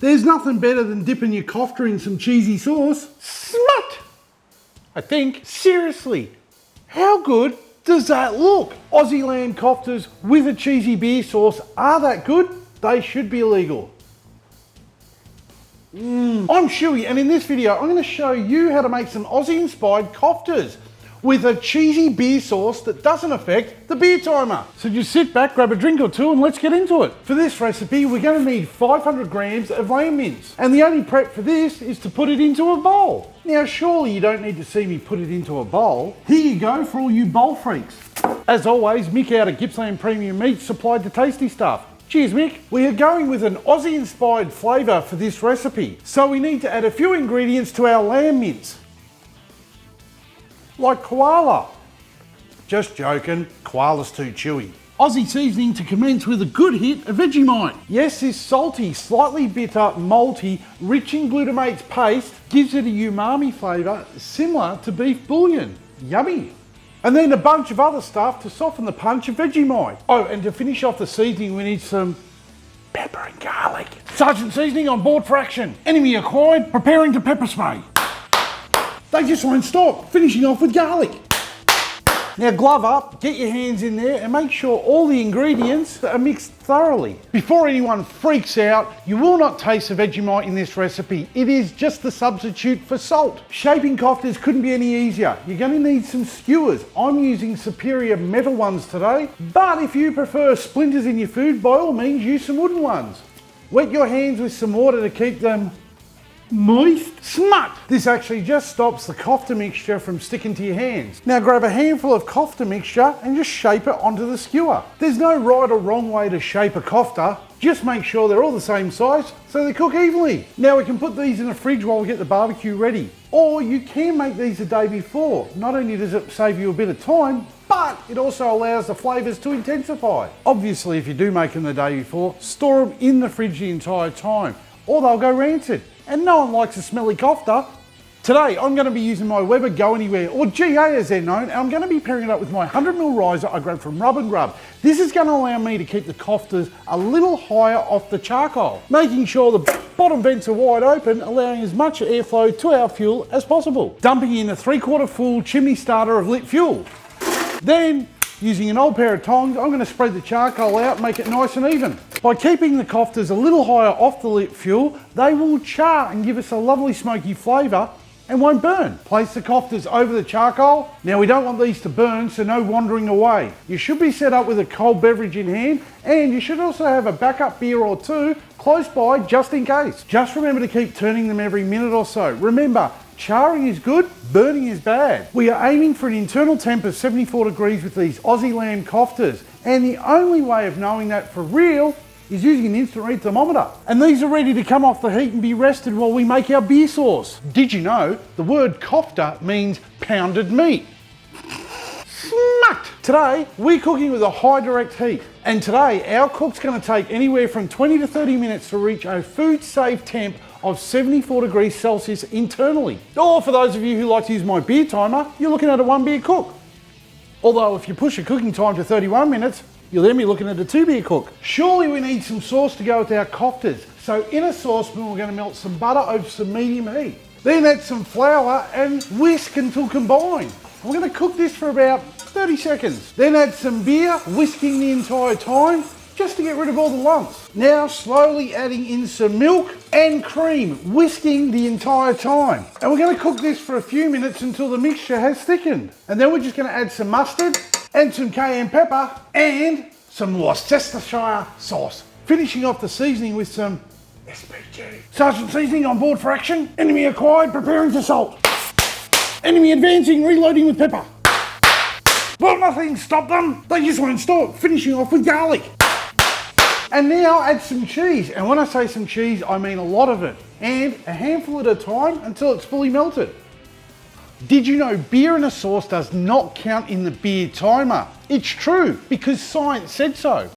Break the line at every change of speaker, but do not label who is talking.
There's nothing better than dipping your kofta in some cheesy sauce. Smut! I think, seriously, how good does that look? Aussie lamb koftas with a cheesy beer sauce are that good? They should be illegal. I'm Shuey, and in this video I'm going to show you how to make some Aussie inspired koftas with a cheesy beer sauce that doesn't affect the beer timer. So just sit back, grab a drink or two and let's get into it. For this recipe we're going to need 500 grams of lamb mince, and the only prep for this is to put it into a bowl. Now surely you don't need to see me put it into a bowl. Here you go for all you bowl freaks. As always, Mick out of Gippsland Premium Meats supplied the tasty stuff. Cheers, Mick. We are going with an Aussie inspired flavour for this recipe, so we need to add a few ingredients to our lamb mince. Like koala. Just joking, koala's too chewy. Aussie seasoning to commence with a good hit of Vegemite. Yes, this salty, slightly bitter, malty, rich in glutamates paste gives it a umami flavour similar to beef bouillon. Yummy. And then a bunch of other stuff to soften the punch of Vegemite. Oh, and to finish off the seasoning we need some pepper and garlic. Sergeant Seasoning on board for action. Enemy acquired, preparing to pepper spray. They just won't stop, finishing off with garlic. Now glove up, get your hands in there and make sure all the ingredients are mixed thoroughly. Before anyone freaks out, you will not taste the Vegemite in this recipe. It is just the substitute for salt. Shaping koftas couldn't be any easier. You're going to need some skewers. I'm using superior metal ones today, but if you prefer splinters in your food, by all means use some wooden ones. Wet your hands with some water to keep them moist. Smut! This actually just stops the kofta mixture from sticking to your hands. Now grab a handful of kofta mixture and just shape it onto the skewer. There's no right or wrong way to shape a kofta. Just make sure they're all the same size so they cook evenly. Now we can put these in the fridge while we get the barbecue ready. Or you can make these the day before. Not only does it save you a bit of time, but it also allows the flavours to intensify. Obviously, if you do make them the day before, store them in the fridge the entire time, or they'll go rancid. And no one likes a smelly kofta. Today, I'm going to be using my Weber Go Anywhere, or GA as they're known, and I'm going to be pairing it up with my 100ml riser I grabbed from Rub and Grub. This is going to allow me to keep the koftas a little higher off the charcoal, making sure the bottom vents are wide open, allowing as much airflow to our fuel as possible. Dumping in a 3/4 full chimney starter of lit fuel. Then, using an old pair of tongs, I'm going to spread the charcoal out and make it nice and even. By keeping the koftas a little higher off the lit fuel, they will char and give us a lovely smoky flavour and won't burn. Place the koftas over the charcoal. Now we don't want these to burn, so no wandering away. You should be set up with a cold beverage in hand, and you should also have a backup beer or two close by just in case. Just remember to keep turning them every minute or so. Remember, charring is good, burning is bad. We are aiming for an internal temp of 74 degrees with these Aussie lamb koftas, and the only way of knowing that for real is using an instant read thermometer. And these are ready to come off the heat and be rested while we make our beer sauce. Did you know the word kofta means pounded meat? Smut! Today, we're cooking with a high direct heat. And today, our cook's gonna take anywhere from 20 to 30 minutes to reach a food safe temp of 74 degrees Celsius internally. Or for those of you who like to use my beer timer, you're looking at a 1 beer cook. Although if you push the cooking time to 31 minutes, you'll then be looking at a 2 beer cook. Surely we need some sauce to go with our koftas. So in a saucepan, we're gonna melt some butter over some medium heat. Then add some flour and whisk until combined. We're gonna cook this for about 30 seconds. Then add some beer, whisking the entire time, just to get rid of all the lumps. Now slowly adding in some milk and cream, whisking the entire time. And we're gonna cook this for a few minutes until the mixture has thickened. And then we're just gonna add some mustard and some cayenne pepper and some Worcestershire sauce. Finishing off the seasoning with some SPG. Sergeant Seasoning on board for action. Enemy acquired, preparing to salt. Enemy advancing, reloading with pepper. Will nothing stop them? They just won't stop, finishing off with garlic. And now add some cheese. And when I say some cheese, I mean a lot of it. And a handful at a time until it's fully melted. Did you know beer in a sauce does not count in the beer timer? It's true, because science said so.